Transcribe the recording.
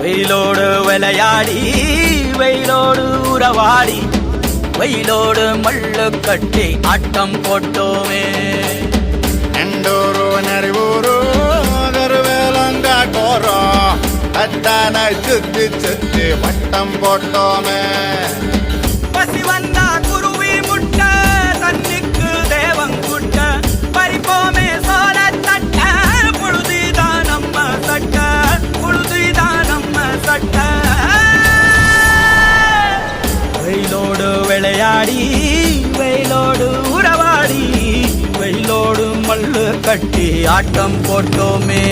வெயிலோடு விளையாடி வெயிலோடு உறவாடி வெயிலோடு மல்லு கட்டி ஆட்டம் போட்டோமே. எண்டூரு நெறிவூரு கருவேலங்காட்டோரோ அத்தான சுத்தி சுத்தி வட்டம் போட்டோமே. பசி வந்தா குருவி முட்ட தண்ணிக்கு தேவங்குட்ட பறிப்போமே சோழ தட்ட புழுதிதான் நம்ம சட்ட புழுதிதான் நம்ம சட்ட. வெயிலோடு விளையாடி வெயிலோடு உறவாடி வெயிலோடு மல்லு கட்டி ஆட்டம் போட்டோமே.